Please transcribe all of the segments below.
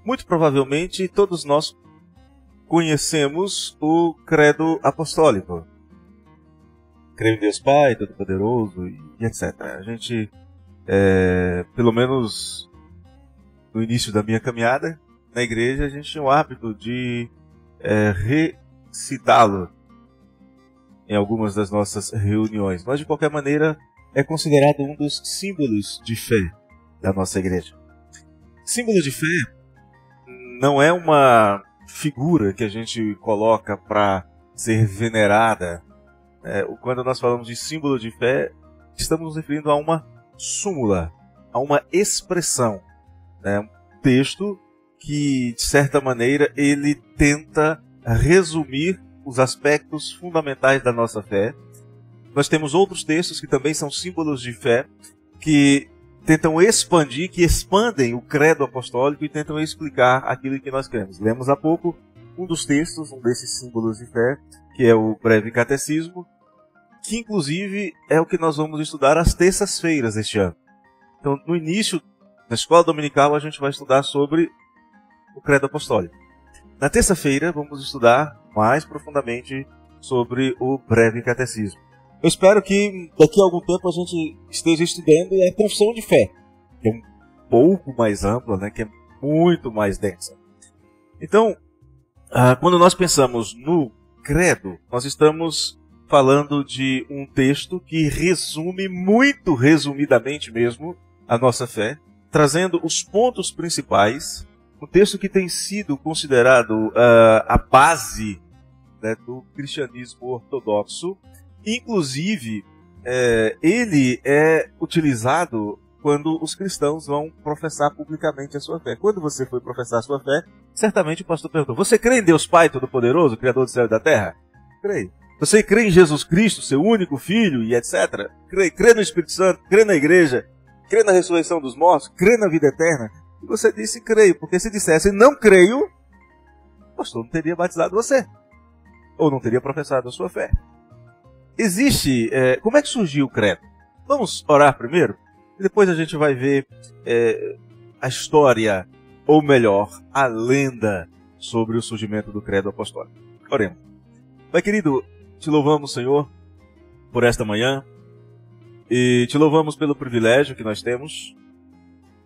Muito provavelmente todos nós conhecemos o credo apostólico. Creio em Deus Pai, Todo-Poderoso e etc. A gente, pelo menos no início da minha caminhada na igreja, a gente tinha o hábito de recitá-lo em algumas das nossas reuniões. Mas, de qualquer maneira, é considerado um dos símbolos de fé da nossa igreja. Símbolo de fé não é uma figura que a gente coloca para ser venerada. Quando nós falamos de símbolo de fé, estamos nos referindo a uma súmula, a uma expressão, um texto que, de certa maneira, ele tenta resumir os aspectos fundamentais da nossa fé. Nós temos outros textos que também são símbolos de fé, que tentam expandir, que expandem o credo apostólico e tentam explicar aquilo que nós cremos. Lemos há pouco um dos textos, um desses símbolos de fé, que é o breve catecismo, que inclusive é o que nós vamos estudar às terças-feiras este ano. Então, no início da escola dominical, a gente vai estudar sobre o credo apostólico. Na terça-feira, vamos estudar mais profundamente sobre o breve catecismo. Eu espero que daqui a algum tempo a gente esteja estudando a confissão de fé, que é um pouco mais ampla, que é muito mais densa. Então, quando nós pensamos no credo, nós estamos falando de um texto que resume, muito resumidamente mesmo, a nossa fé, trazendo os pontos principais. Um texto que tem sido considerado a base do cristianismo ortodoxo. Inclusive, ele é utilizado quando os cristãos vão professar publicamente a sua fé. Quando você foi professar a sua fé, certamente o pastor perguntou: você crê em Deus Pai Todo-Poderoso, Criador do céu e da terra? Creio. Você crê em Jesus Cristo, seu único Filho, e etc? Crê no Espírito Santo, crê na igreja, crê na ressurreição dos mortos, crê na vida eterna? E você disse creio, porque se dissesse não creio, o pastor não teria batizado você, ou não teria professado a sua fé. Existe... como é que surgiu o credo? Vamos orar primeiro, e depois a gente vai ver a história, ou melhor, a lenda sobre o surgimento do credo apostólico. Oremos. Pai querido, te louvamos, Senhor, por esta manhã, e te louvamos pelo privilégio que nós temos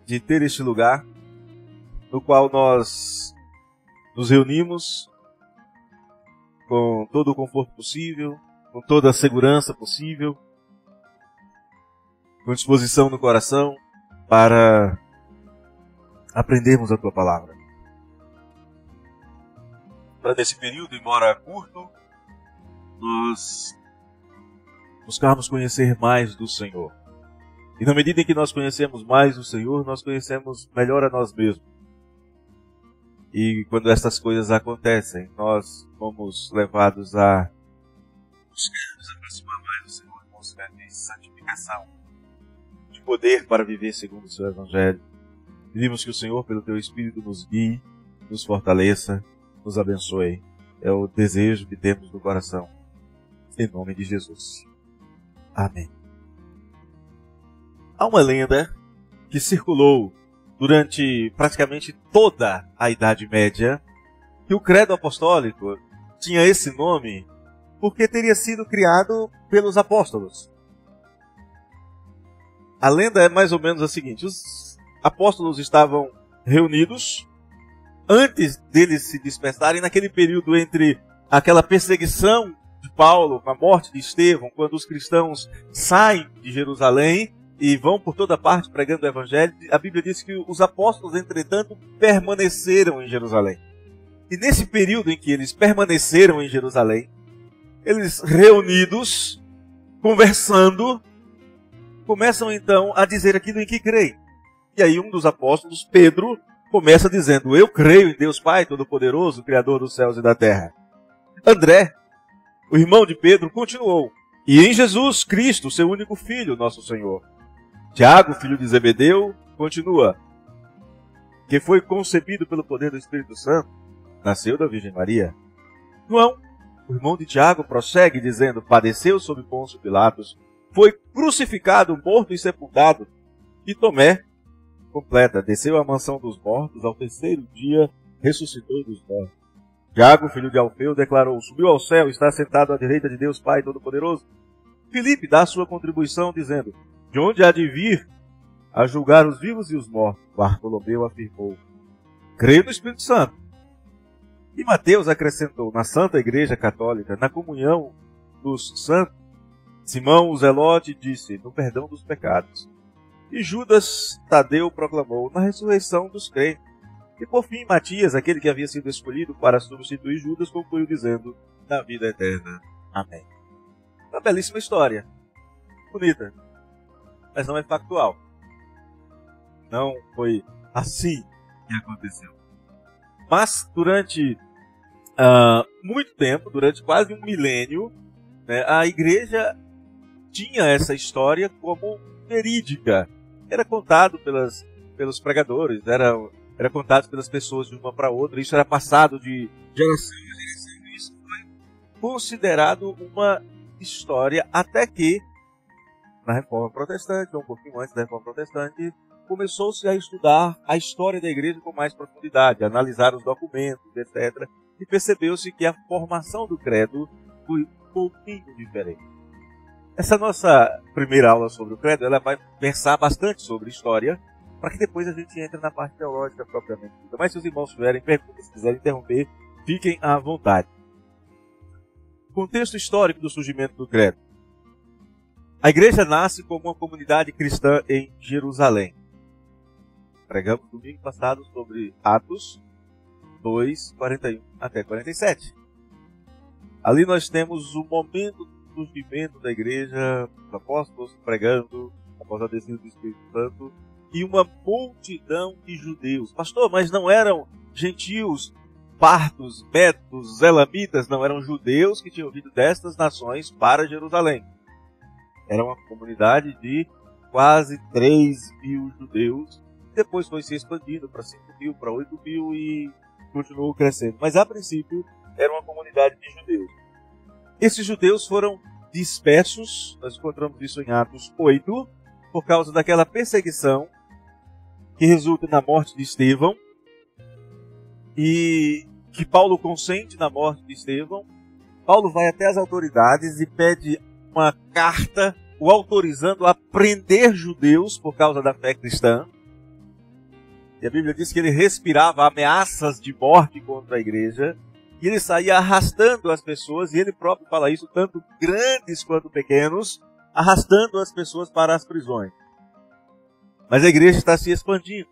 de ter este lugar no qual nós nos reunimos com todo o conforto possível, com toda a segurança possível, com disposição no coração para aprendermos a Tua Palavra. Para nesse período, embora curto, nós buscarmos conhecer mais do Senhor. E na medida em que nós conhecemos mais o Senhor, nós conhecemos melhor a nós mesmos. E quando essas coisas acontecem, nós fomos levados a buscar nos aproximar mais do Senhor, buscar de santificação, de poder para viver segundo o seu Evangelho. Pedimos que o Senhor, pelo Teu Espírito, nos guie, nos fortaleça, nos abençoe. É o desejo que temos no coração. Em nome de Jesus. Amém. Há uma lenda que circulou durante praticamente toda a Idade Média, que o credo apostólico tinha esse nome porque teria sido criado pelos apóstolos. A lenda é mais ou menos a seguinte: os apóstolos estavam reunidos antes deles se dispersarem, naquele período entre aquela perseguição de Paulo, com a morte de Estevão, quando os cristãos saem de Jerusalém e vão por toda parte pregando o Evangelho. A Bíblia diz que os apóstolos, entretanto, permaneceram em Jerusalém. E nesse período em que eles permaneceram em Jerusalém, eles reunidos, conversando, começam então a dizer aquilo em que creem. E aí um dos apóstolos, Pedro, começa dizendo: eu creio em Deus Pai Todo-Poderoso, Criador dos céus e da terra. André, o irmão de Pedro, continuou: e em Jesus Cristo, seu único Filho, nosso Senhor. Tiago, filho de Zebedeu, continua: que foi concebido pelo poder do Espírito Santo, nasceu da Virgem Maria. João, o irmão de Tiago, prossegue dizendo: padeceu sob Pôncio Pilatos, foi crucificado, morto e sepultado. E Tomé, completa. Desceu à mansão dos mortos, ao terceiro dia ressuscitou dos mortos. Tiago, filho de Alfeu, declarou: subiu ao céu, está sentado à direita de Deus Pai Todo-Poderoso. Filipe dá sua contribuição, dizendo: de onde há de vir a julgar os vivos e os mortos? Bartolomeu afirmou: creio no Espírito Santo. E Mateus acrescentou: na Santa Igreja Católica, na comunhão dos santos. Simão o Zelote disse: no perdão dos pecados. E Judas Tadeu proclamou: na ressurreição dos crentes. E por fim, Matias, aquele que havia sido escolhido para substituir Judas, concluiu dizendo: na vida eterna. Amém. Uma belíssima história. Bonita. Mas não é factual. Não foi assim que aconteceu. Mas durante muito tempo, durante quase um milênio, né, a igreja tinha essa história como verídica. Era contado pelos pregadores, era contado pelas pessoas de uma para outra. Isso era passado de geração em geração. Isso foi considerado uma história até que, na Reforma Protestante, ou um pouquinho antes da Reforma Protestante, começou-se a estudar a história da igreja com mais profundidade, a analisar os documentos, etc. E percebeu-se que a formação do credo foi um pouquinho diferente. Essa nossa primeira aula sobre o credo, ela vai pensar bastante sobre história, para que depois a gente entre na parte teológica propriamente dita. Mas se os irmãos tiverem perguntas, se quiserem interromper, fiquem à vontade. Contexto histórico do surgimento do credo. A igreja nasce como uma comunidade cristã em Jerusalém. Pregamos domingo passado sobre Atos 2, 41 até 47. Ali nós temos o momento do surgimento da igreja, os apóstolos pregando, após a descida do Espírito Santo, e uma multidão de judeus. Pastor, mas não eram gentios, partos, medos, elamitas, não, eram judeus que tinham vindo destas nações para Jerusalém. Era uma comunidade de quase 3.000 judeus. Depois foi se expandindo para 5.000, para 8.000 e continuou crescendo. Mas a princípio era uma comunidade de judeus. Esses judeus foram dispersos, nós encontramos isso em Atos 8, por causa daquela perseguição que resulta na morte de Estevão, e que Paulo consente na morte de Estevão. Paulo vai até as autoridades e pede uma carta o autorizando a prender judeus por causa da fé cristã. E a Bíblia diz que ele respirava ameaças de morte contra a igreja, e ele saía arrastando as pessoas, e ele próprio fala isso, tanto grandes quanto pequenos, arrastando as pessoas para as prisões. Mas a igreja está se expandindo.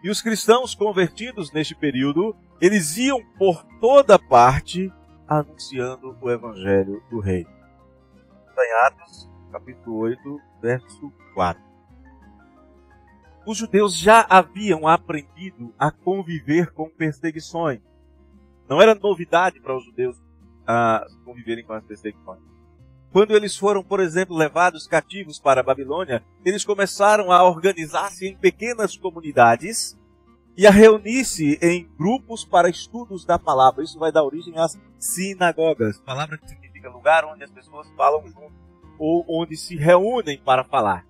E os cristãos convertidos neste período, eles iam por toda parte anunciando o evangelho do reino. Está em Atos, capítulo 8, verso 4. Os judeus já haviam aprendido a conviver com perseguições. Não era novidade para os judeus conviverem com as perseguições. Quando eles foram, por exemplo, levados cativos para a Babilônia, eles começaram a organizar-se em pequenas comunidades e a reunir-se em grupos para estudos da palavra. Isso vai dar origem às sinagogas. Palavra que significa lugar onde as pessoas falam junto, ou onde se reúnem para falar.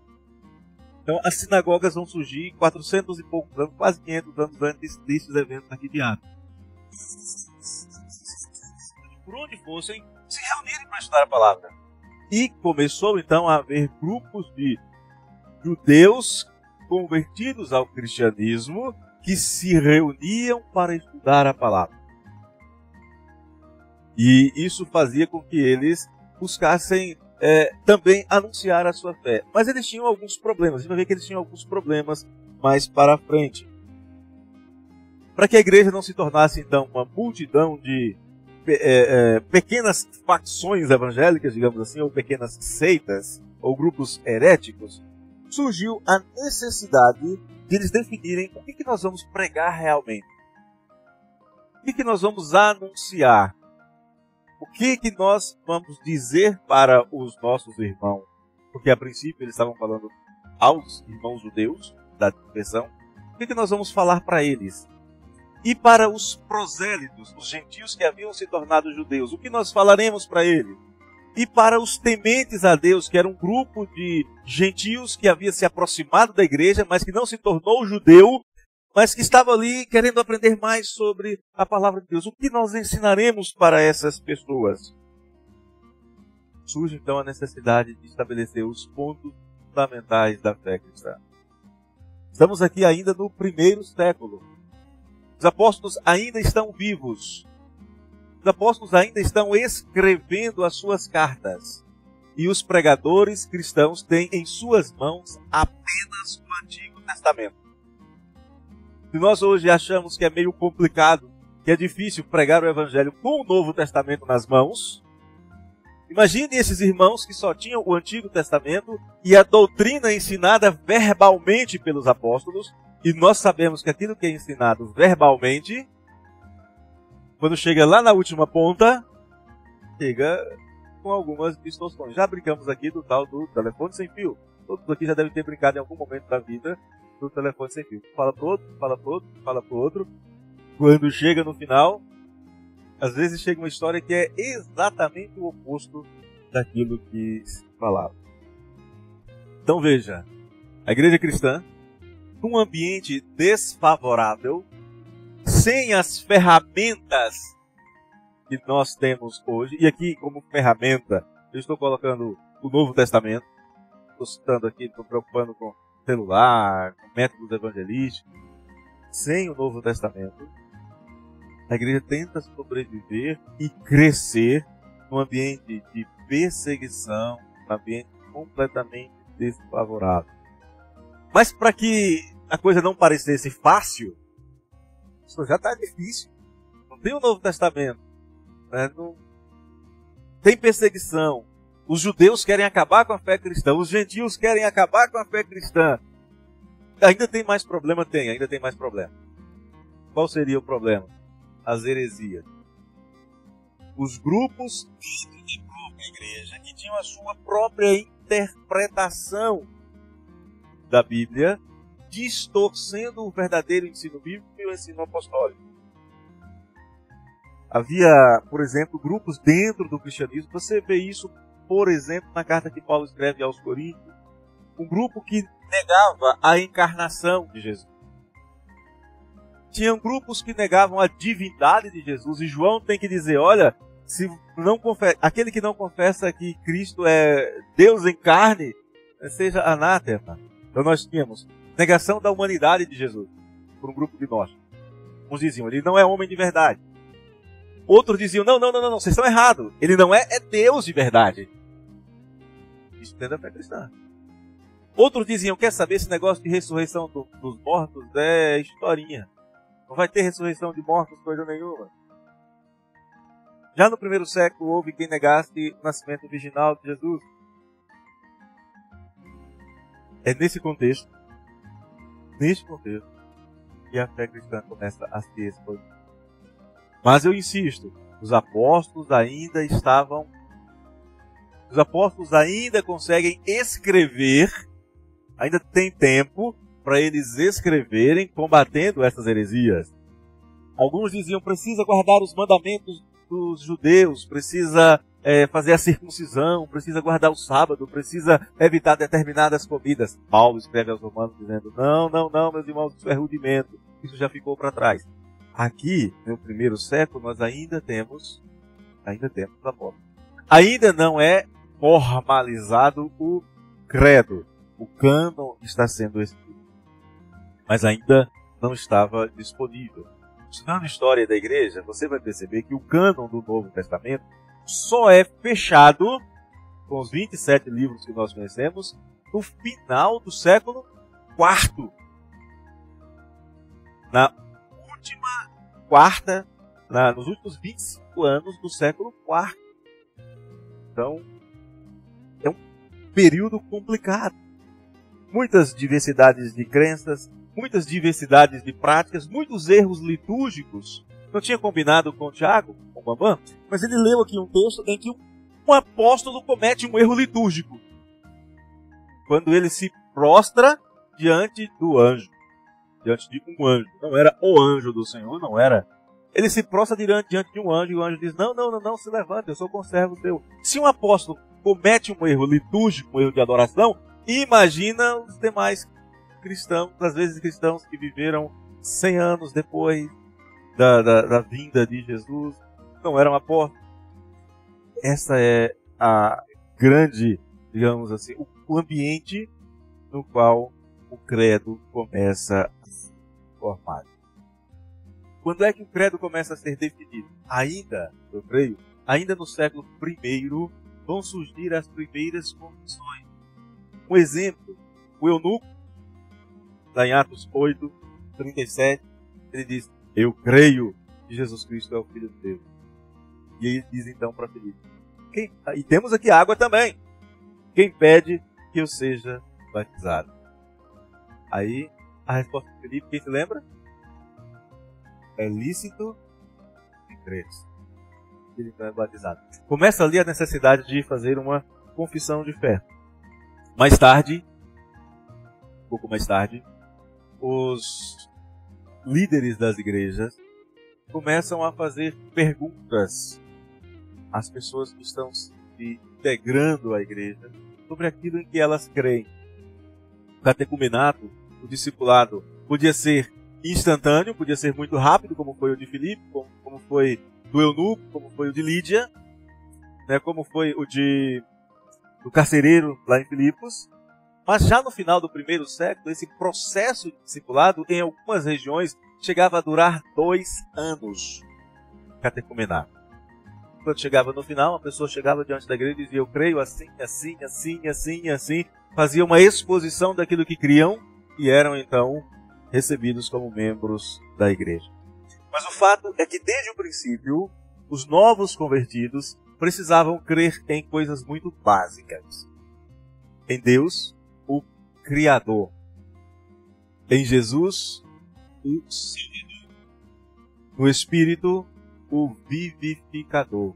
Então, as sinagogas vão surgir 400 e poucos anos, quase 500 anos antes desses eventos aqui de Atos. Por onde fossem, se reunirem para estudar a palavra. E começou então a haver grupos de judeus convertidos ao cristianismo que se reuniam para estudar a palavra. E isso fazia com que eles buscassem também anunciar a sua fé. Mas eles tinham alguns problemas. A gente vai ver que eles tinham alguns problemas mais para frente. Para que a igreja não se tornasse então uma multidão de pequenas facções evangélicas, digamos assim, ou pequenas seitas, ou grupos heréticos, surgiu a necessidade de eles definirem o que nós vamos pregar realmente. O que nós vamos anunciar. O que nós vamos dizer para os nossos irmãos. Porque a princípio eles estavam falando aos irmãos judeus da dispersão. O que nós vamos falar para eles? E para os prosélitos, os gentios que haviam se tornado judeus, o que nós falaremos para eles? e para os tementes a Deus, que era um grupo de gentios que havia se aproximado da igreja, mas que não se tornou judeu, mas que estava ali querendo aprender mais sobre a palavra de Deus. O que nós ensinaremos para essas pessoas? Surge então a necessidade de estabelecer os pontos fundamentais da fé cristã. Estamos aqui ainda no primeiro século. Os apóstolos ainda estão vivos. Os apóstolos ainda estão escrevendo as suas cartas. E os pregadores cristãos têm em suas mãos apenas o Antigo Testamento. Se nós hoje achamos que é meio complicado, que é difícil pregar o Evangelho com o Novo Testamento nas mãos, imagine esses irmãos que só tinham o Antigo Testamento e a doutrina ensinada verbalmente pelos apóstolos, e nós sabemos que aquilo que é ensinado verbalmente, quando chega lá na última ponta, chega com algumas distorções. Já brincamos aqui do tal do telefone sem fio. Todos aqui já devem ter brincado em algum momento da vida do telefone sem fio. Fala pro outro, fala pro outro, fala pro outro. Quando chega no final, às vezes chega uma história que é exatamente o oposto daquilo que se falava. Então veja, a igreja cristã, num ambiente desfavorável, sem as ferramentas que nós temos hoje, e aqui como ferramenta, eu estou colocando o Novo Testamento, estou citando aqui, estou preocupando com celular, com métodos evangelísticos, sem o Novo Testamento, a igreja tenta sobreviver e crescer num ambiente de perseguição, num ambiente completamente desfavorável. Mas para que a coisa não parecesse fácil, isso já está difícil. Não tem o Novo Testamento, né? Não tem perseguição. Os judeus querem acabar com a fé cristã, os gentios querem acabar com a fé cristã. Ainda tem mais problema? Tem, ainda tem mais problema. Qual seria o problema? As heresias. Os grupos dentro da própria igreja que tinham a sua própria interpretação da Bíblia, distorcendo o verdadeiro ensino bíblico e o ensino apostólico. Havia, por exemplo, grupos dentro do cristianismo. Você vê isso, por exemplo, na carta que Paulo escreve aos Coríntios. Um grupo que negava a encarnação de Jesus. Tinham grupos que negavam a divindade de Jesus. E João tem que dizer, olha, se não aquele que não confessa que Cristo é Deus em carne, seja anátema. Então nós tínhamos negação da humanidade de Jesus por um grupo de nós. Uns diziam, ele não é homem de verdade. Outros diziam, não, vocês estão errados. Ele não é Deus de verdade. Isso dentro da fé cristã. Outros diziam, quer saber, esse negócio de ressurreição dos mortos é historinha. Não vai ter ressurreição de mortos, coisa nenhuma. Já no primeiro século houve quem negasse o nascimento virginal de Jesus. É nesse contexto, que a fé cristã começa a se expandir. Mas eu insisto, os apóstolos ainda conseguem escrever, ainda tem tempo para eles escreverem combatendo essas heresias. Alguns diziam, precisa guardar os mandamentos dos judeus, precisa fazer a circuncisão, precisa guardar o sábado, precisa evitar determinadas comidas. Paulo escreve aos Romanos dizendo, não, meus irmãos, isso é rudimento, isso já ficou para trás. Aqui, no primeiro século, nós ainda temos apóstolos. Ainda não é formalizado o credo. O cânon está sendo escrito, mas ainda não estava disponível. Estudando a história da igreja, você vai perceber que o cânon do Novo Testamento só é fechado, com os 27 livros que nós conhecemos, no final do século IV. Nos últimos 25 anos do século IV. Então, é um período complicado. Muitas diversidades de crenças, muitas diversidades de práticas, muitos erros litúrgicos. Não tinha combinado com o Tiago, com o Bambam, mas ele leu aqui um texto em que um apóstolo comete um erro litúrgico. Quando ele se prostra diante do anjo. Diante de um anjo. Não era o anjo do Senhor, não era Ele se prostra diante de um anjo, e o anjo diz, não, se levante, eu sou conservo teu. Se um apóstolo comete um erro litúrgico, um erro de adoração, imagina os demais cristãos, às vezes cristãos que viveram 100 anos depois da vinda de Jesus, não eram apóstolos. Essa é a grande, digamos assim, o ambiente no qual o credo começa a se formar. Quando é que o credo começa a ser definido? Eu creio, ainda no século I, vão surgir as primeiras confissões. Um exemplo, o eunuco, lá em Atos 8, 37, ele diz, eu creio que Jesus Cristo é o Filho de Deus. E ele diz então para Filipe, e temos aqui água também, quem pede que eu seja batizado? Aí, a resposta de Filipe, quem se lembra? É lícito em crer. Ele então é batizado. Começa ali a necessidade de fazer uma confissão de fé. Mais tarde, um pouco mais tarde, os líderes das igrejas começam a fazer perguntas às pessoas que estão se integrando à igreja sobre aquilo em que elas creem. O catecumenato, o discipulado, podia ser instantâneo, podia ser muito rápido, como foi o de Filipe, como foi do eunuco, como foi o de Lídia, né, como foi o do carcereiro lá em Filipos. Mas já no final do primeiro século, esse processo de discipulado, em algumas regiões, chegava a durar 2 anos. Catecumenato. Quando chegava no final, a pessoa chegava diante da igreja e dizia, eu creio assim, assim, assim, assim, assim. Fazia uma exposição daquilo que criam e eram então recebidos como membros da igreja. Mas o fato é que desde o princípio, os novos convertidos precisavam crer em coisas muito básicas. Em Deus, o Criador. Em Jesus, o Salvador. No Espírito, o Vivificador.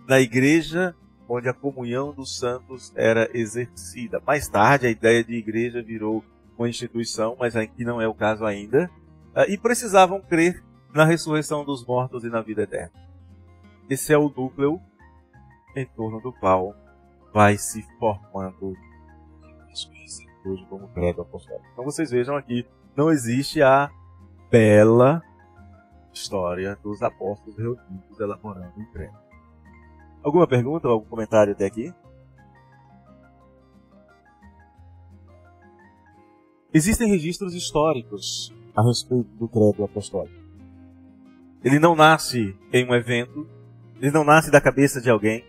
Na igreja, onde a comunhão dos santos era exercida. Mais tarde, a ideia de igreja virou uma instituição, mas aqui não é o caso ainda. E precisavam crer na ressurreição dos mortos e na vida eterna. Esse é o núcleo em torno do qual vai se formando hoje como credo apostólico. Então vocês vejam aqui, não existe a bela história dos apóstolos reunidos elaborando um credo. Alguma pergunta ou algum comentário até aqui? Existem registros históricos a respeito do credo apostólico. Ele não nasce em um evento, ele não nasce da cabeça de alguém,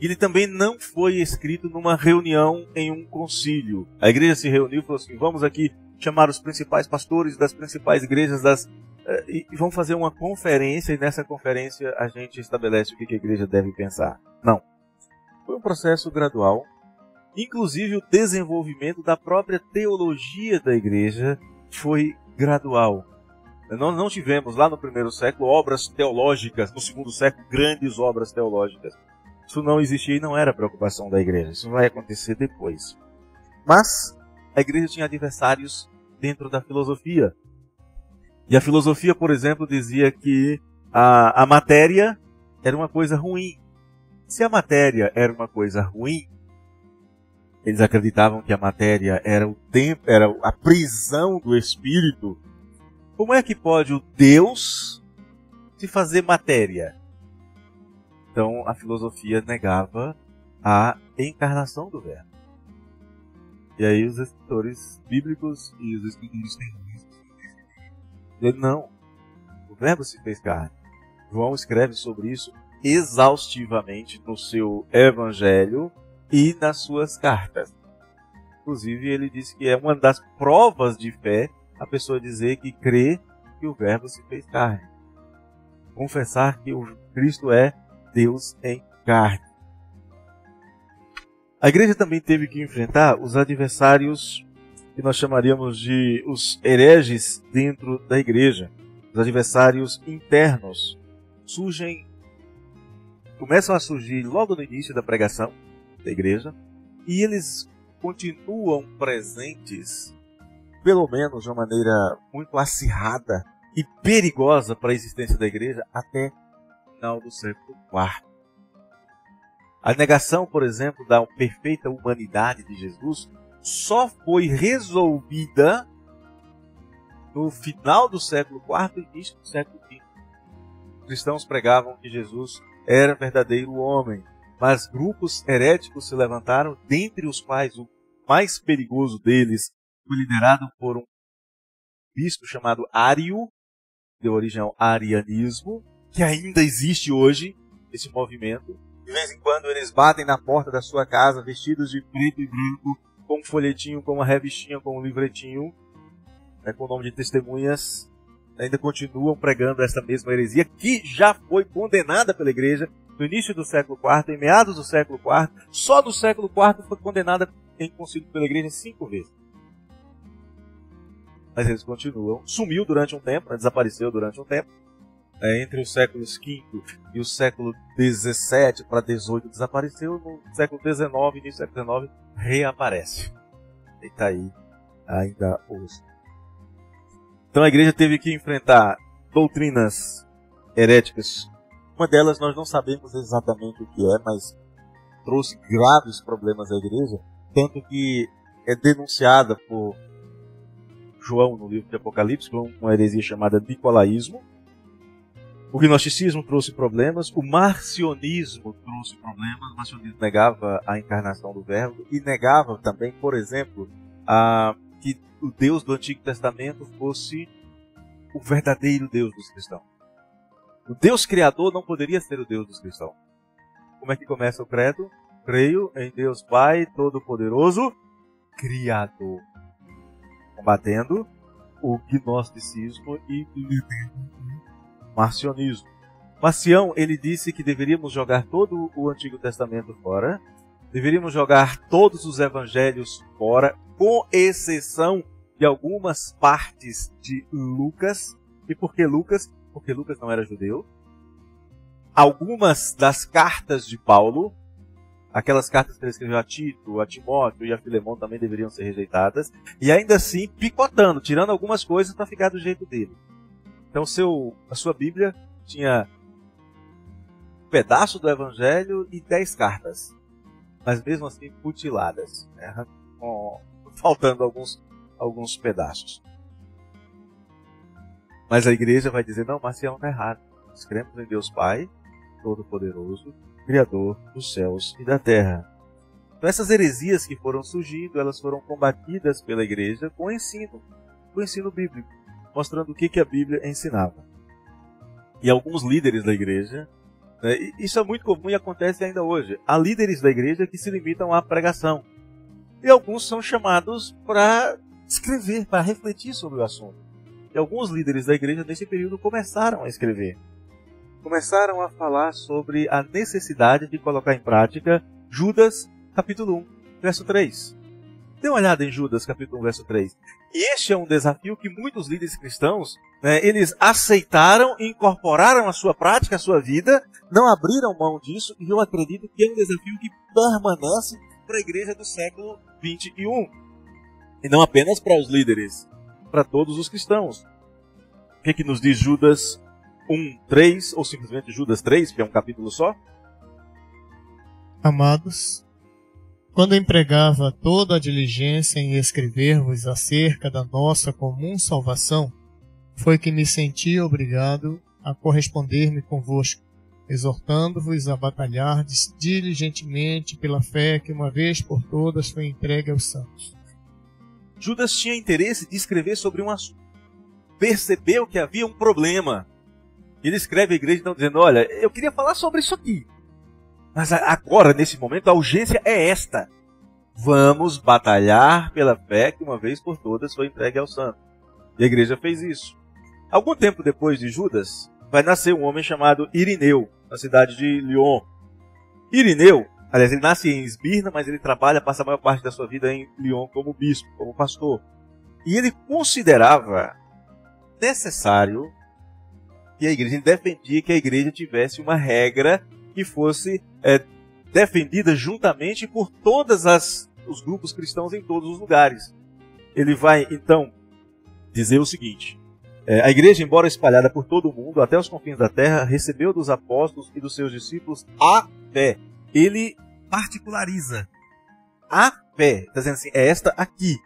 ele também não foi escrito numa reunião em um concílio. A igreja se reuniu e falou assim, vamos aqui chamar os principais pastores das principais igrejas e vamos fazer uma conferência, e nessa conferência a gente estabelece o que a igreja deve pensar. Não. Foi um processo gradual. Inclusive o desenvolvimento da própria teologia da igreja foi gradual. Nós não tivemos lá no primeiro século obras teológicas, no segundo século grandes obras teológicas. Isso não existia e não era preocupação da igreja. Isso vai acontecer depois. Mas a igreja tinha adversários dentro da filosofia. E a filosofia, por exemplo, dizia que a matéria era uma coisa ruim. Se a matéria era uma coisa ruim, eles acreditavam que a matéria era o tempo, era a prisão do espírito. Como é que pode o Deus se fazer matéria? Então a filosofia negava a encarnação do Verbo. E aí os escritores bíblicos e os escritores teológicos dizem, não, o Verbo se fez carne. João escreve sobre isso exaustivamente no seu Evangelho e nas suas cartas. Inclusive ele disse que é uma das provas de fé a pessoa dizer que crê que o Verbo se fez carne. Confessar que o Cristo é Deus em carne. A igreja também teve que enfrentar os adversários que nós chamaríamos de os hereges dentro da igreja. Os adversários internos começam a surgir logo no início da pregação da igreja, e eles continuam presentes, pelo menos de uma maneira muito acirrada, e perigosa para a existência da igreja até o final do século IV. A negação, por exemplo, da perfeita humanidade de Jesus só foi resolvida no final do século IV e início do século V. Os cristãos pregavam que Jesus era verdadeiro homem, mas grupos heréticos se levantaram, dentre os quais o mais perigoso deles foi liderado por um bispo chamado Ário, deu origem ao arianismo, que ainda existe hoje, esse movimento. De vez em quando eles batem na porta da sua casa, vestidos de preto e branco, com um folhetinho, com uma revistinha, com um livretinho, com o nome de testemunhas. Ainda continuam pregando essa mesma heresia, que já foi condenada pela igreja no início do século IV, em meados do século IV. Só no século IV foi condenada em concílio pela igreja 5 vezes. Mas eles continuam. Sumiu durante um tempo, desapareceu durante um tempo. Entre os séculos V e o século XVII para XVIII desapareceu. No século XIX, início do século XIX, reaparece. E está aí ainda hoje. Então a igreja teve que enfrentar doutrinas heréticas. Uma delas nós não sabemos exatamente o que é, mas trouxe graves problemas à igreja, tanto que é denunciada por João no livro de Apocalipse como uma heresia chamada nicolaísmo. O gnosticismo trouxe problemas, o marcionismo trouxe problemas. O marcionismo negava a encarnação do Verbo e negava também, por exemplo, que o Deus do Antigo Testamento fosse o verdadeiro Deus dos cristãos. O Deus Criador não poderia ser o Deus dos cristãos. Como é que começa o credo? Creio em Deus Pai Todo-Poderoso, Criador. Combatendo o gnosticismo e o marcionismo. Marcião, ele disse que deveríamos jogar todo o Antigo Testamento fora, deveríamos jogar todos os evangelhos fora, com exceção de algumas partes de Lucas. E por que Lucas? Porque Lucas não era judeu. Algumas das cartas de Paulo, aquelas cartas que ele escreveu a Tito, a Timóteo e a Filemão também deveriam ser rejeitadas. E ainda assim, picotando, tirando algumas coisas para ficar do jeito dele. Então a sua Bíblia tinha um pedaço do Evangelho e 10 cartas. Mas mesmo assim mutiladas, né? Faltando alguns pedaços. Mas a igreja vai dizer, não, Marcião está errado. Nós cremos em Deus Pai, Todo-Poderoso, Criador dos céus e da terra. Então essas heresias que foram surgindo, elas foram combatidas pela igreja com o ensino bíblico, mostrando o que a Bíblia ensinava. E alguns líderes da igreja, né, isso é muito comum e acontece ainda hoje, há líderes da igreja que se limitam à pregação. E alguns são chamados para escrever, para refletir sobre o assunto. E alguns líderes da igreja nesse período começaram a escrever. Começaram a falar sobre a necessidade de colocar em prática Judas, capítulo 1, verso 3. Dê uma olhada em Judas, capítulo 1, verso 3. E este é um desafio que muitos líderes cristãos, né, eles aceitaram e incorporaram à sua prática, à sua vida, não abriram mão disso, e eu acredito que é um desafio que permanece para a igreja do século 21. E não apenas para os líderes, para todos os cristãos. O que nos diz Judas 1, 3, ou simplesmente Judas 3, que é um capítulo só? Amados, quando empregava toda a diligência em escrever-vos acerca da nossa comum salvação, foi que me senti obrigado a corresponder-me convosco, exortando-vos a batalhar diligentemente pela fé que uma vez por todas foi entregue aos santos. Judas tinha interesse de escrever sobre um assunto. Percebeu que havia um problema. Ele escreve à igreja então, dizendo, olha, eu queria falar sobre isso aqui. Mas agora, nesse momento, a urgência é esta. Vamos batalhar pela fé que uma vez por todas foi entregue aos santos. E a igreja fez isso. Algum tempo depois de Judas, vai nascer um homem chamado Irineu, na cidade de Lyon. Irineu, aliás, ele nasce em Esmirna, mas ele passa a maior parte da sua vida em Lyon como bispo, como pastor. E ele considerava necessário que a igreja, ele defendia que a igreja tivesse uma regra que fosse defendida juntamente por todos os grupos cristãos em todos os lugares. Ele vai, então, dizer o seguinte, A igreja, embora espalhada por todo o mundo, até os confins da terra, recebeu dos apóstolos e dos seus discípulos a fé. Ele particulariza a fé. Está dizendo assim, é esta aqui.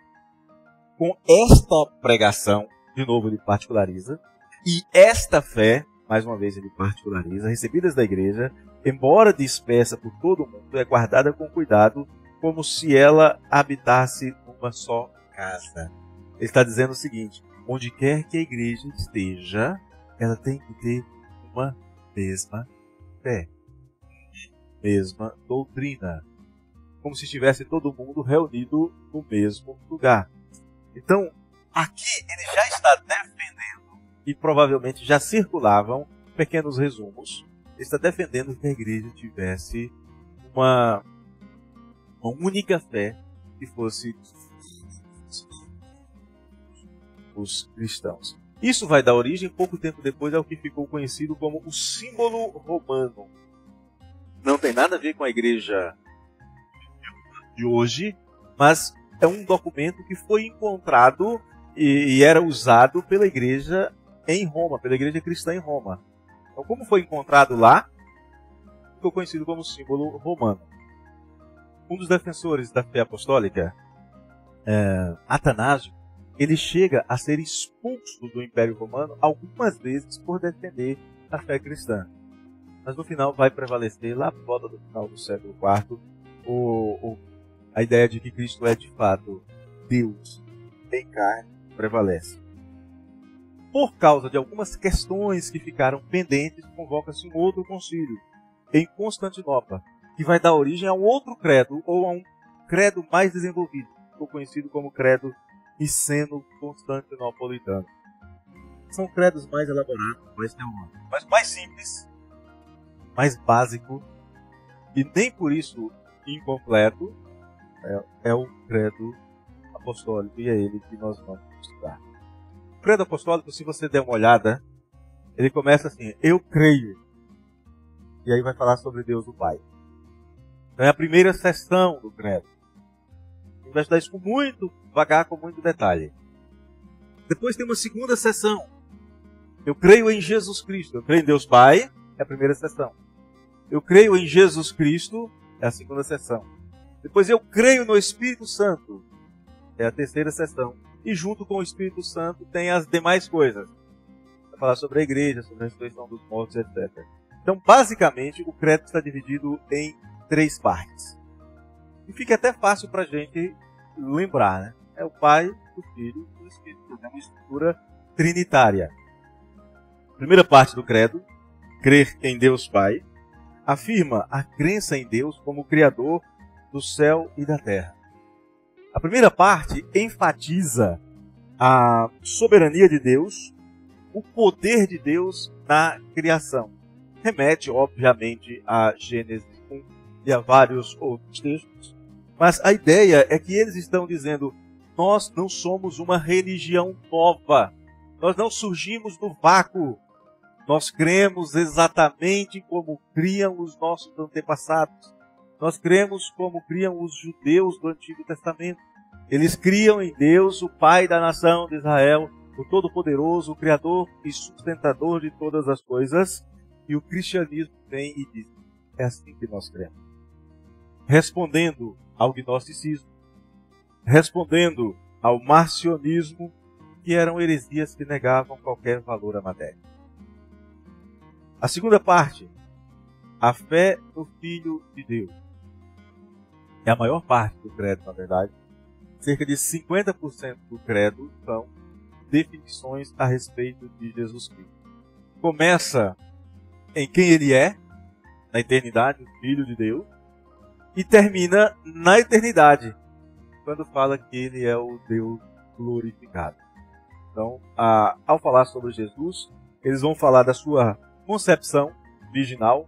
Com esta pregação, de novo ele particulariza, e esta fé, mais uma vez ele particulariza, recebidas da igreja, embora dispersa por todo o mundo, é guardada com cuidado, como se ela habitasse numa só casa. Ele está dizendo o seguinte, onde quer que a igreja esteja, ela tem que ter uma mesma fé, mesma doutrina, como se estivesse todo mundo reunido no mesmo lugar. Então, aqui ele já está defendendo, e provavelmente já circulavam pequenos resumos, ele está defendendo que a igreja tivesse uma única fé que fosse os cristãos. Isso vai dar origem, pouco tempo depois, ao que ficou conhecido como o símbolo romano. Não tem nada a ver com a igreja de hoje, mas é um documento que foi encontrado e era usado pela igreja em Roma, pela igreja cristã em Roma. Então, como foi encontrado lá, ficou conhecido como símbolo romano. Um dos defensores da fé apostólica, Atanásio, ele chega a ser expulso do Império Romano algumas vezes por defender a fé cristã. Mas no final vai prevalecer, lá por volta do final do século IV, a ideia de que Cristo é de fato Deus em carne prevalece. Por causa de algumas questões que ficaram pendentes, convoca-se um outro concílio em Constantinopla, que vai dar origem a um outro credo, ou a um credo mais desenvolvido, ficou conhecido como credo niceno-constantinopolitano. São credos mais elaborados, mais teológicos, mas mais simples, mais básico, e nem por isso incompleto, é o credo apostólico, e é ele que nós vamos estudar. O credo apostólico, se você der uma olhada, ele começa assim, eu creio, e aí vai falar sobre Deus o Pai. Então é a primeira seção do credo. A gente vai estudar isso com muito devagar, com muito detalhe. Depois tem uma segunda seção. Eu creio em Jesus Cristo. Eu creio em Deus Pai, é a primeira seção. Eu creio em Jesus Cristo, é a segunda seção. Depois eu creio no Espírito Santo, é a terceira seção. E junto com o Espírito Santo tem as demais coisas. Vai falar sobre a igreja, sobre a ressurreição dos mortos, etc. Então, basicamente, o credo está dividido em 3 partes. E fica até fácil para a gente lembrar, né? É o Pai, o Filho e o Espírito Santo. É uma estrutura trinitária. Primeira parte do credo, crer em Deus Pai, afirma a crença em Deus como Criador do céu e da terra. A primeira parte enfatiza a soberania de Deus, o poder de Deus na criação. Remete, obviamente, a Gênesis 1 e a vários outros textos. Mas a ideia é que eles estão dizendo, nós não somos uma religião nova. Nós não surgimos do vácuo. Nós cremos exatamente como criam os nossos antepassados. Nós cremos como criam os judeus do Antigo Testamento. Eles criam em Deus, o Pai da nação de Israel, o Todo-Poderoso, o Criador e sustentador de todas as coisas. E o cristianismo vem e diz, é assim que nós cremos. Respondendo ao gnosticismo, respondendo ao marcionismo, que eram heresias que negavam qualquer valor à matéria. A segunda parte, a fé no Filho de Deus. É a maior parte do credo, na verdade. Cerca de 50% do credo são definições a respeito de Jesus Cristo. Começa em quem Ele é, na eternidade, o Filho de Deus, e termina na eternidade, quando fala que Ele é o Deus glorificado. Então, ao falar sobre Jesus, eles vão falar da sua concepção virginal,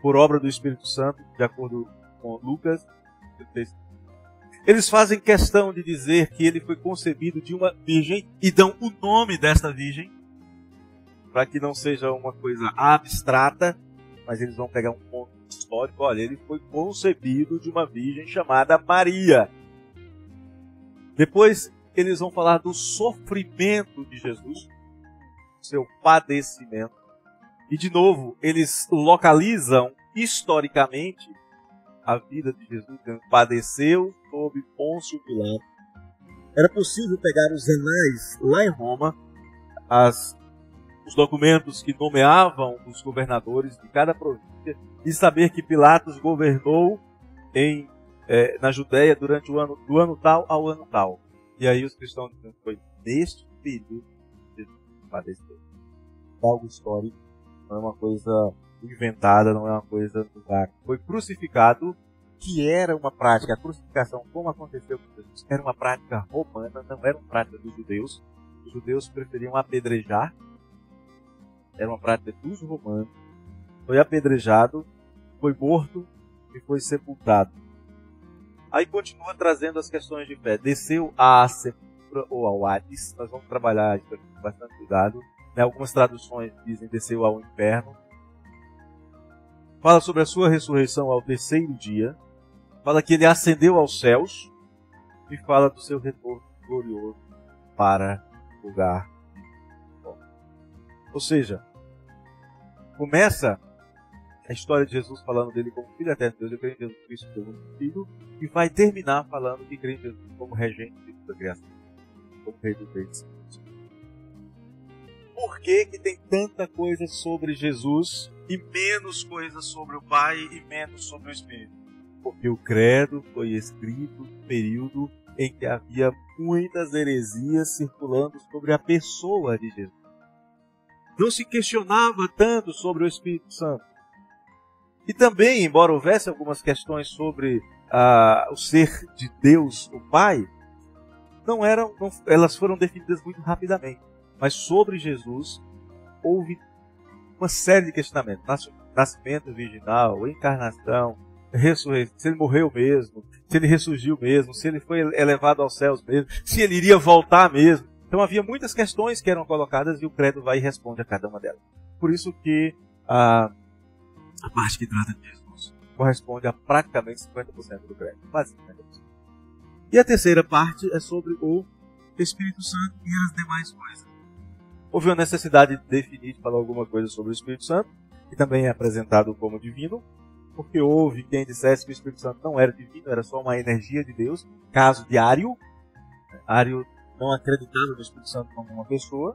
por obra do Espírito Santo, de acordo com Lucas. Eles fazem questão de dizer que ele foi concebido de uma virgem e dão o nome desta virgem, para que não seja uma coisa abstrata, mas eles vão pegar um ponto histórico. Olha, ele foi concebido de uma virgem chamada Maria. Depois eles vão falar do sofrimento de Jesus, seu padecimento. E, de novo, eles localizam historicamente a vida de Jesus, que padeceu sob Pôncio Pilato. Era possível pegar os anais lá em Roma, os documentos que nomeavam os governadores de cada província, e saber que Pilatos governou na Judéia durante do ano tal ao ano tal. E aí os cristãos dizem que foi neste período que Jesus padeceu. Algo histórico, não é uma coisa inventada, não é uma coisa do vácuo. Foi crucificado, que era uma prática, a crucificação, como aconteceu com Jesus, era uma prática romana, não era uma prática dos judeus. Os judeus preferiam apedrejar, era uma prática dos romanos. Foi apedrejado, foi morto e foi sepultado. Aí continua trazendo as questões de fé. Desceu à sepultura ou ao Hades. Nós vamos trabalhar isso aqui com bastante cuidado. Algumas traduções dizem desceu ao inferno. Fala sobre a sua ressurreição ao terceiro dia. Fala que ele ascendeu aos céus. E fala do seu retorno glorioso para o lugar. Ou seja, começa a história de Jesus falando dele como Filho eterno de Deus. Eu creio em Jesus Cristo, Deus Filho. E vai terminar falando que crê em Jesus como regente de toda a criação. Como rei dos reis. Por que tem tanta coisa sobre Jesus e menos coisas sobre o Pai e menos sobre o Espírito? Porque o credo foi escrito no período em que havia muitas heresias circulando sobre a pessoa de Jesus. Não se questionava tanto sobre o Espírito Santo. E também, embora houvesse algumas questões sobre o ser de Deus, o Pai, elas foram definidas muito rapidamente. Mas sobre Jesus, houve uma série de questionamentos. Nascimento virginal, encarnação, ressurreição, se ele morreu mesmo, se ele ressurgiu mesmo, se ele foi elevado aos céus mesmo, se ele iria voltar mesmo. Então havia muitas questões que eram colocadas e o credo vai e responde a cada uma delas. Por isso que a parte que trata de Jesus corresponde a praticamente 50% do credo, quase 50%. E a terceira parte é sobre o Espírito Santo e as demais coisas. Houve uma necessidade de definir, de falar alguma coisa sobre o Espírito Santo, que também é apresentado como divino, porque houve quem dissesse que o Espírito Santo não era divino, era só uma energia de Deus, caso de Ário. Ário não acreditava no Espírito Santo como uma pessoa,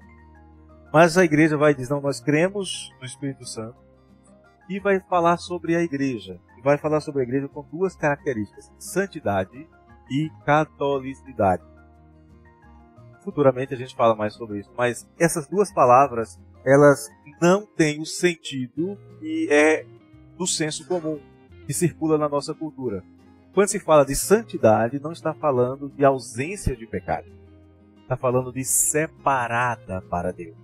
mas a igreja vai dizer, não, nós cremos no Espírito Santo, e vai falar sobre a igreja. E vai falar sobre a igreja com duas características, santidade e catolicidade. Futuramente a gente fala mais sobre isso, mas essas duas palavras, elas não têm o sentido que é do senso comum, que circula na nossa cultura. Quando se fala de santidade, não está falando de ausência de pecado. Está falando de separada para Deus.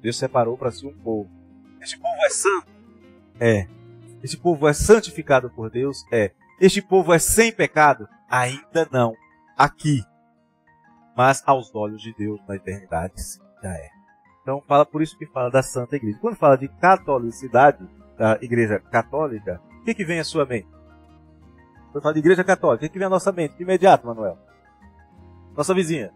Deus separou para si um povo. Este povo é santo? É. Este povo é santificado por Deus? É. Este povo é sem pecado? Ainda não. Aqui. Mas aos olhos de Deus na eternidade já é. Então fala, por isso que fala da Santa Igreja. Quando fala de catolicidade, da Igreja Católica, o que vem à sua mente? Quando fala de Igreja Católica, o que vem à nossa mente? De imediato, Manuel. Nossa vizinha.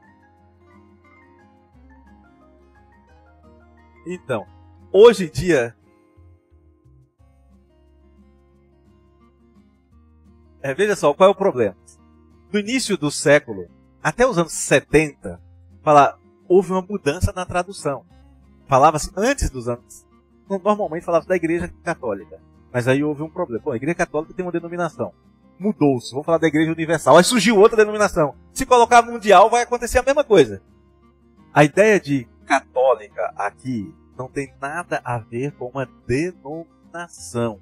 Então, hoje em dia, veja só, qual é o problema? No início do século, até os anos 70, houve uma mudança na tradução. Falava-se antes dos anos... Normalmente falava da Igreja Católica. Mas aí houve um problema. Bom, a Igreja Católica tem uma denominação. Mudou-se. Vamos falar da Igreja Universal. Aí surgiu outra denominação. Se colocar mundial, vai acontecer a mesma coisa. A ideia de católica aqui não tem nada a ver com uma denominação.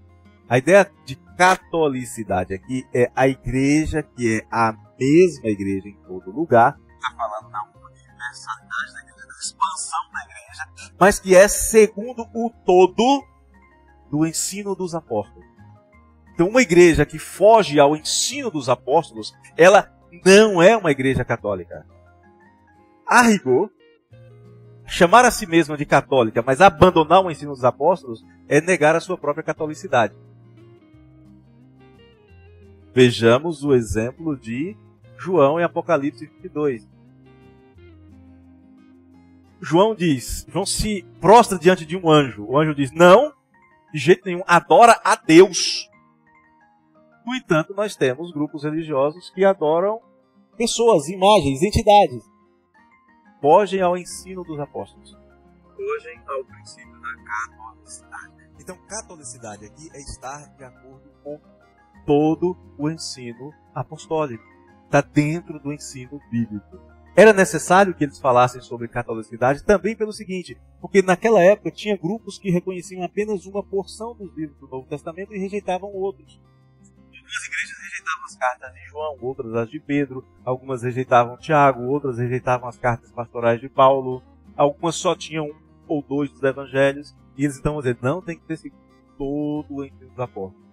A ideia de catolicidade aqui é a igreja que é a mesma igreja em todo lugar. Está falando da universalidade da igreja, da expansão da igreja, mas que é segundo o todo do ensino dos apóstolos. Então, uma igreja que foge ao ensino dos apóstolos, ela não é uma igreja católica. A rigor, chamar a si mesma de católica, mas abandonar o ensino dos apóstolos, é negar a sua própria catolicidade. Vejamos o exemplo de João em Apocalipse 22. João se prostra diante de um anjo. O anjo diz, não, de jeito nenhum, adora a Deus. No entanto, nós temos grupos religiosos que adoram pessoas, imagens, entidades. Fogem ao ensino dos apóstolos. Fogem ao princípio da catolicidade. Então, catolicidade aqui é estar de acordo com todo o ensino apostólico. Está dentro do ensino bíblico. Era necessário que eles falassem sobre catolicidade também pelo seguinte, porque naquela época tinha grupos que reconheciam apenas uma porção dos livros do Novo Testamento e rejeitavam outros. Algumas igrejas rejeitavam as cartas de João, outras as de Pedro, algumas rejeitavam Tiago, outras rejeitavam as cartas pastorais de Paulo, algumas só tinham um ou dois dos evangelhos, e eles então vão dizer, não tem que ter seguido todo o ensino dos apóstolos.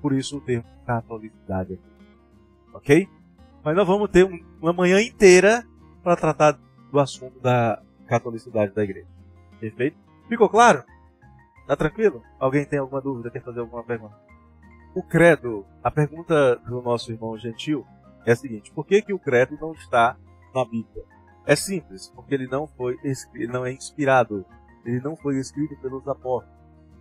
Por isso o termo catolicidade aqui. Ok? Mas nós vamos ter uma manhã inteira para tratar do assunto da catolicidade da igreja. Perfeito? Ficou claro? Tá tranquilo? Alguém tem alguma dúvida? Quer fazer alguma pergunta? O credo, a pergunta do nosso irmão Gentil é a seguinte: por que o credo não está na Bíblia? É simples, porque ele não é inspirado, ele não foi escrito pelos apóstolos.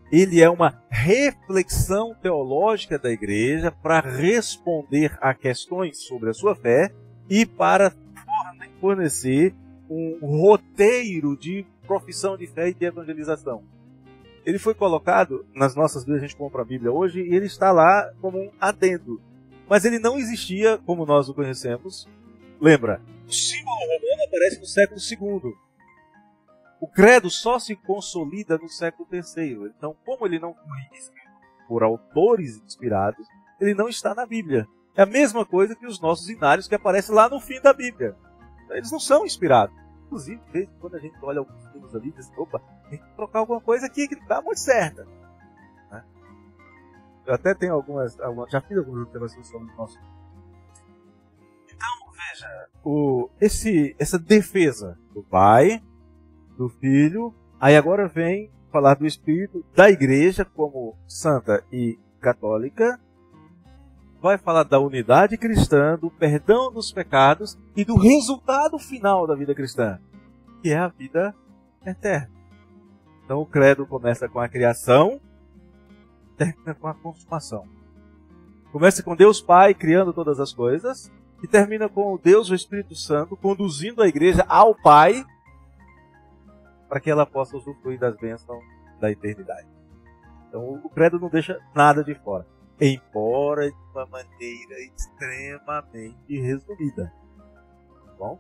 Ele é uma reflexão teológica da igreja para responder a questões sobre a sua fé e para fornecer um roteiro de profissão de fé e de evangelização. Ele foi colocado nas nossas Bíblias, a gente compra a Bíblia hoje, e ele está lá como um adendo. Mas ele não existia como nós o conhecemos. Lembra, o símbolo romano aparece no século II. O credo só se consolida no século III. Então, como ele não foi escrito por autores inspirados, ele não está na Bíblia. É a mesma coisa que os nossos inários que aparecem lá no fim da Bíblia. Eles não são inspirados. Inclusive, quando a gente olha alguns livros ali, diz, opa, tem que trocar alguma coisa aqui que não está muito certa. Né? Eu até tenho já fiz algumas observações sobre o nosso. Então, veja, essa defesa do Pai, do Filho, aí agora vem falar do Espírito, da Igreja como santa e católica, vai falar da unidade cristã, do perdão dos pecados e do resultado final da vida cristã, que é a vida eterna. Então o credo começa com a criação, termina com a consumação. Começa com Deus Pai criando todas as coisas e termina com o Deus, o Espírito Santo, conduzindo a igreja ao Pai para que ela possa usufruir das bênçãos da eternidade. Então o credo não deixa nada de fora, embora de uma maneira extremamente resumida. Bom?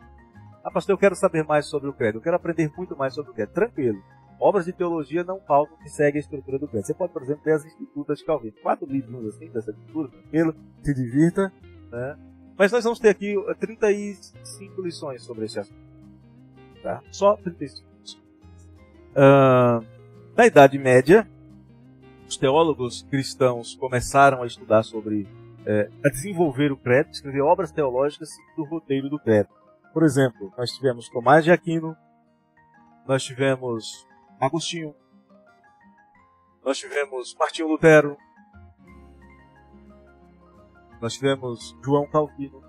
Pastor, eu quero saber mais sobre o credo, eu quero aprender muito mais sobre o credo. Tranquilo. Obras de teologia não faltam que seguem a estrutura do credo. Você pode, por exemplo, ter as Institutas de Calvino. 4 livros assim, dessa estrutura, tranquilo, se divirta. Né? Mas nós vamos ter aqui 35 lições sobre esse assunto. Tá? Só 35. Na Idade Média, os teólogos cristãos começaram a estudar a desenvolver o credo, escrever obras teológicas do roteiro do credo. Por exemplo, nós tivemos Tomás de Aquino, nós tivemos Agostinho, nós tivemos Martinho Lutero, nós tivemos João Calvino.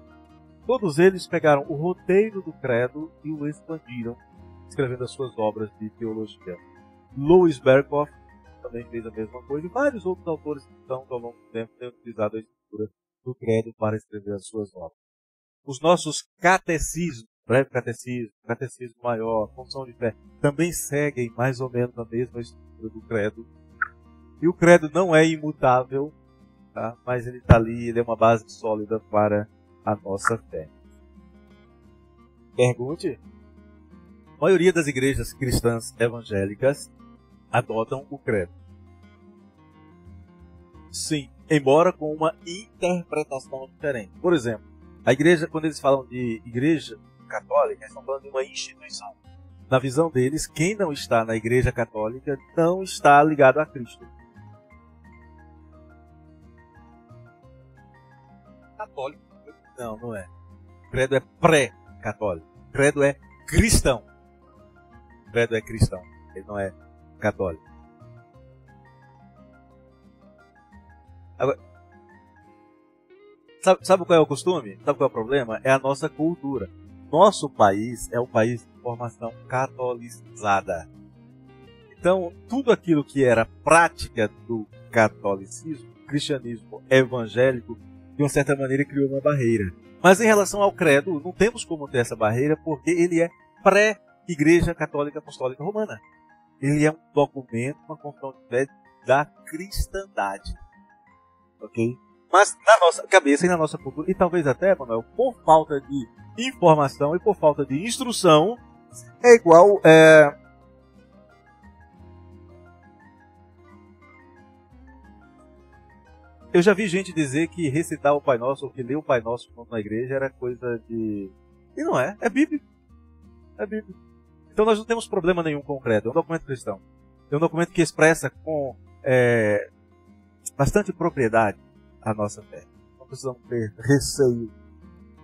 Todos eles pegaram o roteiro do credo e o expandiram, escrevendo as suas obras de teologia. Louis Berkhoff também fez a mesma coisa, e vários outros autores que ao longo do tempo têm utilizado a estrutura do credo para escrever as suas obras. Os nossos catecismos, breve catecismo, catecismo maior, confissão de fé, também seguem mais ou menos a mesma estrutura do credo. E o credo não é imutável, tá? Mas ele está ali, ele é uma base sólida para a nossa fé. Pergunte. A maioria das igrejas cristãs evangélicas adotam o credo. Sim, embora com uma interpretação diferente. Por exemplo, a igreja, quando eles falam de igreja católica, eles estão falando de uma instituição. Na visão deles, quem não está na igreja católica não está ligado a Cristo. Católico? Não, não é. O credo é pré-católico. O credo é cristão. O credo é cristão. Ele não é católico. Agora, sabe qual é o costume? Sabe qual é o problema? É a nossa cultura. nosso país é um país de formação catolicizada. Então, tudo aquilo que era prática do catolicismo, cristianismo evangélico, de uma certa maneira criou uma barreira. Mas em relação ao credo, não temos como ter essa barreira, porque ele é pré-Igreja Católica Apostólica Romana. Ele é um documento, uma confissão de fé da cristandade. Ok? Mas na nossa cabeça e na nossa cultura, e talvez até, Manuel, por falta de informação e por falta de instrução, é igual... Eu já vi gente dizer que recitar o Pai Nosso ou que ler o Pai Nosso na igreja era coisa de... E não é, é bíblico. É bíblico. Então nós não temos problema nenhum com o credo, é um documento cristão. É um documento que expressa com bastante propriedade a nossa fé. Não precisamos ter receio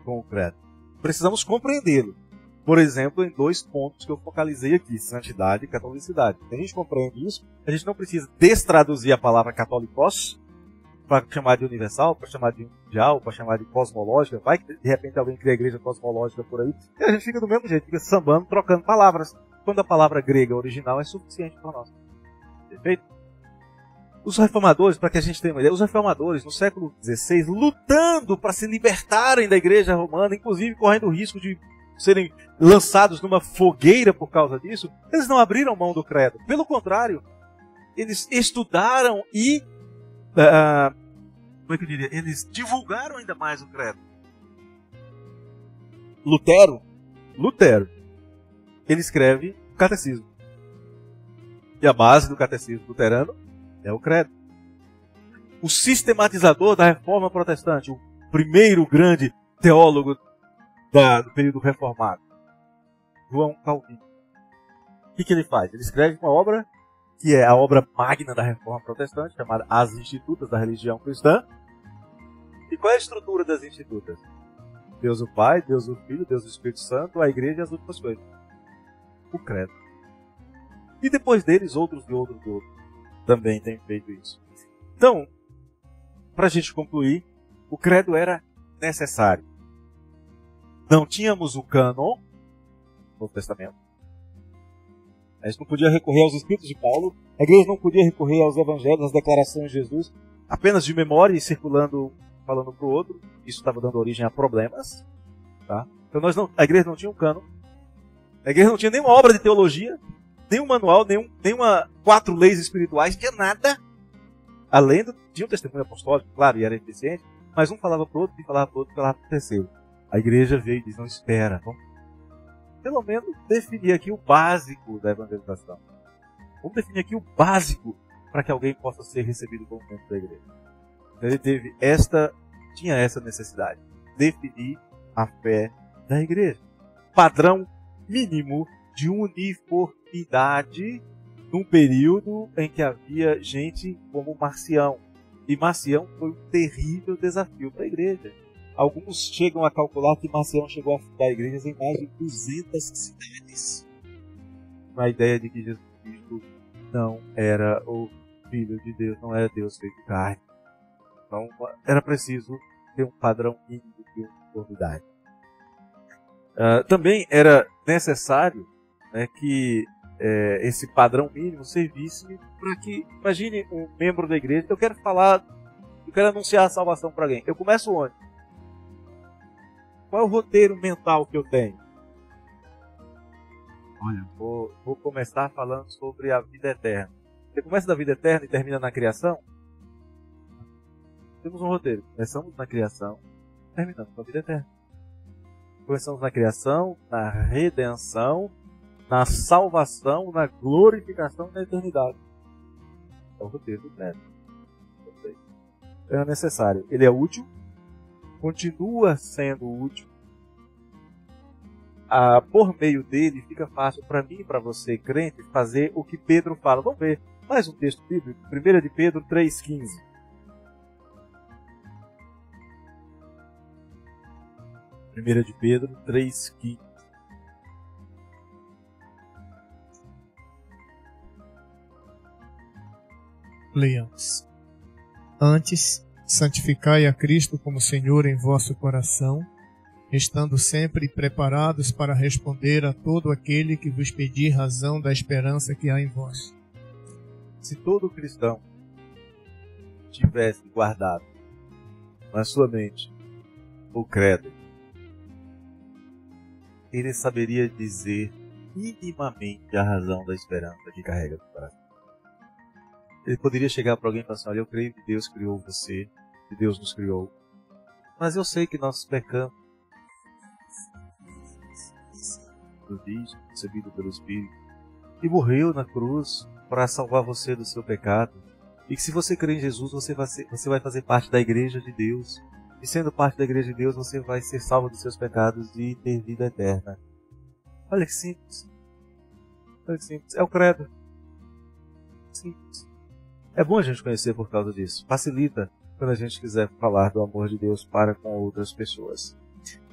com o credo. Precisamos compreendê-lo. Por exemplo, em 2 pontos que eu focalizei aqui, santidade e catolicidade. Se a gente compreende isso, a gente não precisa destraduzir a palavra católicos para chamar de universal, para chamar de mundial, para chamar de cosmológica. Vai que de repente alguém cria a igreja cosmológica por aí, e a gente fica do mesmo jeito, fica sambando, trocando palavras, quando a palavra grega original é suficiente para nós. Perfeito? Os reformadores, para que a gente tenha uma ideia, os reformadores no século XVI, lutando para se libertarem da igreja romana, inclusive correndo o risco de serem lançados numa fogueira por causa disso, eles não abriram mão do credo. Pelo contrário, eles estudaram e como é que eu diria? Eles divulgaram ainda mais o credo. Lutero, ele escreve o catecismo. E a base do catecismo luterano é o credo. O sistematizador da reforma protestante, o primeiro grande teólogo do período reformado, João Calvino. O que ele faz? Ele escreve uma obra que é a obra magna da reforma protestante, chamada As Institutas da Religião Cristã. E qual é a estrutura das institutas? Deus o Pai, Deus o Filho, Deus o Espírito Santo, a Igreja e as últimas coisas. O credo. E depois deles, outros também têm feito isso. Então, para a gente concluir, o credo era necessário. Não tínhamos o cânon, no Novo Testamento. A gente não podia recorrer aos Escritos de Paulo. A igreja não podia recorrer aos Evangelhos, às declarações de Jesus, apenas de memória e circulando, falando para o outro. Isso estava dando origem a problemas. Tá? Então a igreja não tinha um cânon. A igreja não tinha nenhuma obra de teologia, nenhum manual, nenhuma 4 leis espirituais, tinha nada. Além tinha um testemunho apostólico, claro, e era eficiente, mas um falava para o outro, e falava para o outro, e falava para o terceiro. A igreja veio e diz, não espera, vamos pelo menos definir aqui o básico da evangelização. Vamos definir aqui o básico para que alguém possa ser recebido como membro da igreja. Então ele tinha essa necessidade, definir a fé da igreja. Padrão mínimo de uniformidade num período em que havia gente como Marcião. E Marcião foi um terrível desafio para a igreja. Alguns chegam a calcular que Marcião chegou a fundar igrejas em mais de 200 cidades. Com a ideia de que Jesus Cristo não era o Filho de Deus, não era Deus feito carne. Então era preciso ter um padrão mínimo de uniformidade. Também era necessário, né, que esse padrão mínimo servisse para que, imagine um membro da igreja, eu quero anunciar a salvação para alguém. Eu começo onde? Qual é o roteiro mental que eu tenho? Olha, vou começar falando sobre a vida eterna. Você começa da vida eterna e termina na criação? Temos um roteiro. Começamos na criação, terminamos na vida eterna. Começamos na criação, na redenção, na salvação, na glorificação e na eternidade. É o roteiro do credo. É necessário. Ele é útil, continua sendo útil. Por meio dele fica fácil para mim e para você, crente, fazer o que Pedro fala. Vamos ver mais um texto bíblico, 1 de Pedro 3,15. Primeira de Pedro 3,15. Leamos. Antes, santificai a Cristo como Senhor em vosso coração, estando sempre preparados para responder a todo aquele que vos pedir razão da esperança que há em vós. Se todo cristão tivesse guardado na sua mente o credo, ele saberia dizer minimamente a razão da esperança que carrega no coração. Ele poderia chegar para alguém e falar assim: olha, eu creio que Deus criou você, que Deus nos criou, mas eu sei que nós pecamos. Do Cristo, concebido pelo Espírito, e morreu na cruz para salvar você do seu pecado. E que se você crer em Jesus, você vai fazer parte da igreja de Deus. E sendo parte da igreja de Deus, você vai ser salvo dos seus pecados e ter vida eterna. Olha que simples. Olha que simples. É o credo. Simples. É bom a gente conhecer por causa disso. Facilita quando a gente quiser falar do amor de Deus para com outras pessoas.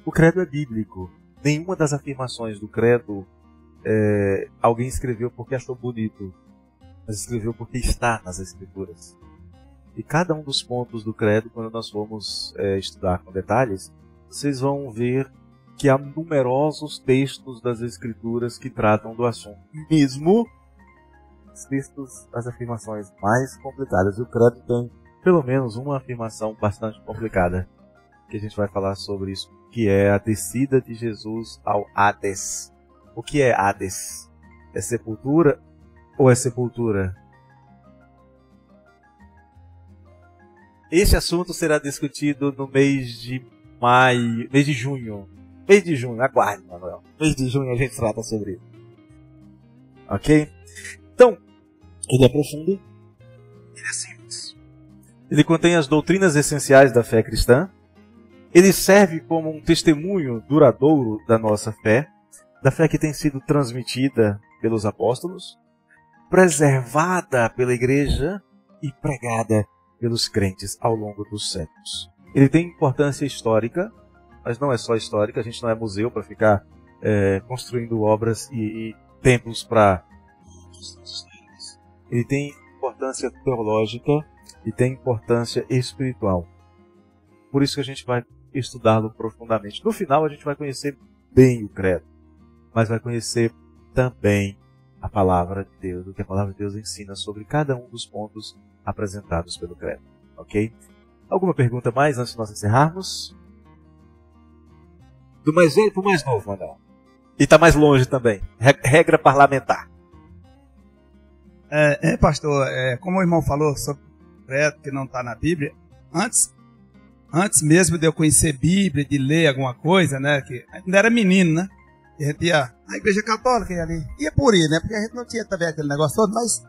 O credo é bíblico. Nenhuma das afirmações do credo alguém escreveu porque achou bonito, mas escreveu porque está nas Escrituras. E cada um dos pontos do credo, quando nós formos estudar com detalhes, vocês vão ver que há numerosos textos das Escrituras que tratam do assunto. Mesmo os textos, as afirmações mais complicadas. E o credo tem pelo menos uma afirmação bastante complicada, que a gente vai falar sobre isso, que é a descida de Jesus ao Hades. O que é Hades? É sepultura ou é sepultura? Este assunto será discutido no mês de maio, mês de junho. Mês de junho, aguarde, Manuel. Mês de junho a gente trata sobre isso. Ok? Então, ele é profundo. Ele é simples. Ele contém as doutrinas essenciais da fé cristã. Ele serve como um testemunho duradouro da nossa fé, da fé que tem sido transmitida pelos apóstolos, preservada pela igreja e pregada pelos crentes ao longo dos séculos. Ele tem importância histórica, mas não é só histórica, a gente não é museu para ficar construindo obras e templos para... Ele tem importância teológica e tem importância espiritual. Por isso que a gente vai estudá-lo profundamente. No final a gente vai conhecer bem o credo, mas vai conhecer também a palavra de Deus, o que a palavra de Deus ensina sobre cada um dos pontos apresentados pelo credo. Ok? Alguma pergunta mais antes de nós encerrarmos? Do mais velho para o mais novo, Manuel. E está mais longe também. Regra parlamentar. Pastor, como o irmão falou sobre o credo que não está na Bíblia, antes mesmo de eu conhecer Bíblia, de ler alguma coisa, né, que ainda era menino, né, a gente ia na igreja católica, ia por ir, né, porque a gente não tinha também aquele negócio todo, mas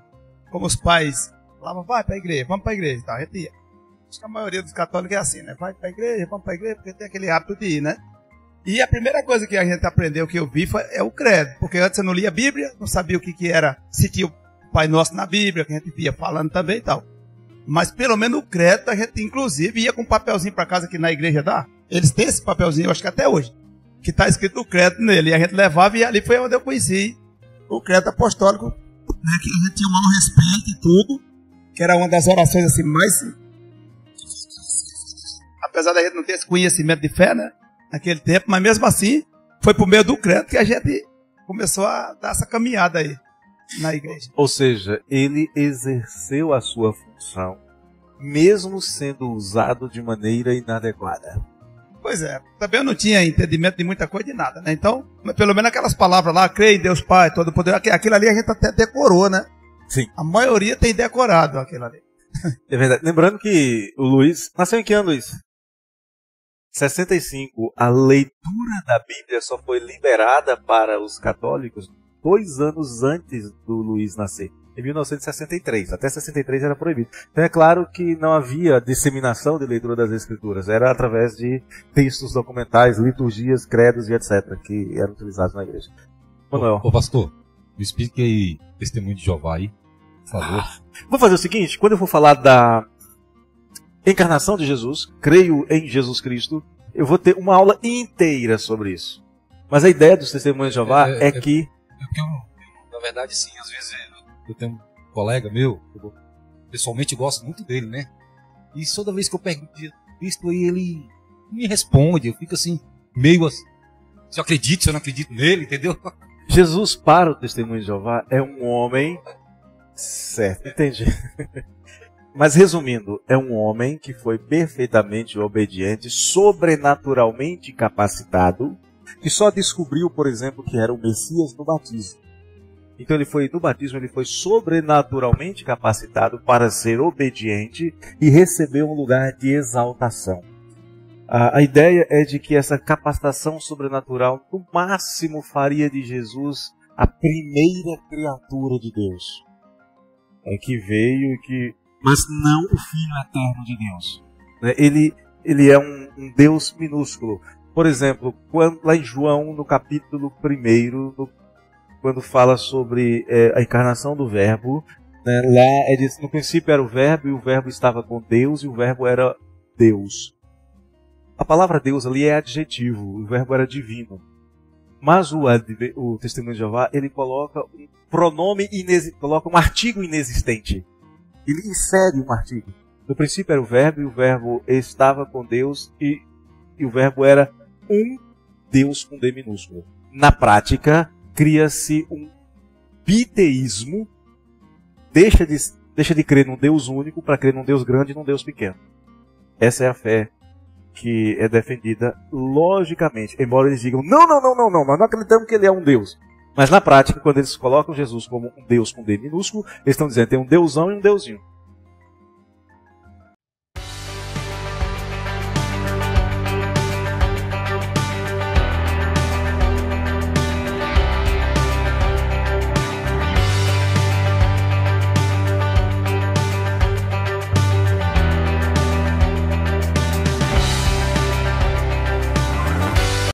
como os pais falavam, vai para a igreja, vamos para a igreja, tá, a gente ia. Acho que a maioria dos católicos é assim, né, vai para a igreja, vamos para a igreja, porque tem aquele hábito de ir, né. E a primeira coisa que a gente aprendeu, que eu vi, é o credo, porque antes eu não lia a Bíblia, não sabia o que era, se tinha o Pai Nosso na Bíblia, que a gente via falando também e tal. Mas pelo menos o credo, a gente inclusive ia com um papelzinho para casa que na igreja dá. Eles têm esse papelzinho, eu acho que até hoje, que está escrito o credo nele. E a gente levava e ali foi onde eu conheci o credo apostólico, né, que a gente tinha um maior respeito e tudo, que era uma das orações assim mais... Apesar da gente não ter esse conhecimento de fé, né, naquele tempo, mas mesmo assim, foi por meio do credo que a gente começou a dar essa caminhada aí na igreja. Ou seja, ele exerceu a sua função, mesmo sendo usado de maneira inadequada. Pois é, também eu não tinha entendimento de muita coisa de nada, né? Então, pelo menos aquelas palavras lá, creio em Deus Pai, todo poder, aquilo ali a gente até decorou, né? Sim. A maioria tem decorado aquilo ali. É verdade. Lembrando que o Luiz... Nasceu em que ano, Luiz? 65. A leitura da Bíblia só foi liberada para os católicos 2 anos antes do Luiz nascer, em 1963. Até 63 era proibido. Então é claro que não havia disseminação de leitura das Escrituras. Era através de textos documentais, liturgias, credos e etc. que eram utilizados na igreja. Manuel. Ô pastor, me explique aí o testemunho de Jeová aí, por favor. Vou fazer o seguinte, quando eu for falar da encarnação de Jesus, creio em Jesus Cristo, eu vou ter uma aula inteira sobre isso. Mas a ideia dos testemunhos de Jeová é que... Na verdade, sim, às vezes eu tenho um colega meu, eu pessoalmente gosto muito dele, né? E toda vez que eu pergunto de Cristo, ele me responde, eu fico assim, meio assim. Se eu acredito, se eu não acredito nele, entendeu? Jesus, para o Testemunho de Jeová, é um homem... Certo, entendi. Mas resumindo, é um homem que foi perfeitamente obediente, sobrenaturalmente capacitado, que só descobriu, por exemplo, que era o Messias no batismo. Então no batismo ele foi sobrenaturalmente capacitado para ser obediente e receber um lugar de exaltação. A ideia é de que essa capacitação sobrenatural, no máximo, faria de Jesus a primeira criatura de Deus. Que veio e mas não o Filho eterno de Deus. Ele é um Deus minúsculo. Por exemplo, lá em João, no capítulo 1, quando fala sobre a encarnação do Verbo, né, lá diz, no princípio era o Verbo, e o Verbo estava com Deus, e o Verbo era Deus. A palavra Deus ali é adjetivo, o Verbo era divino. Mas o Testemunho de Jeová, ele coloca um pronome coloca um artigo inexistente. Ele insere um artigo. No princípio era o Verbo, e o Verbo estava com Deus, e o Verbo era um Deus com D minúsculo. Na prática, cria-se um biteísmo, deixa de crer num Deus único para crer num Deus grande e num Deus pequeno. Essa é a fé que é defendida logicamente, embora eles digam, não, nós não acreditamos que ele é um Deus. Mas na prática, quando eles colocam Jesus como um Deus com D minúsculo, eles estão dizendo que tem um Deusão e um Deusinho.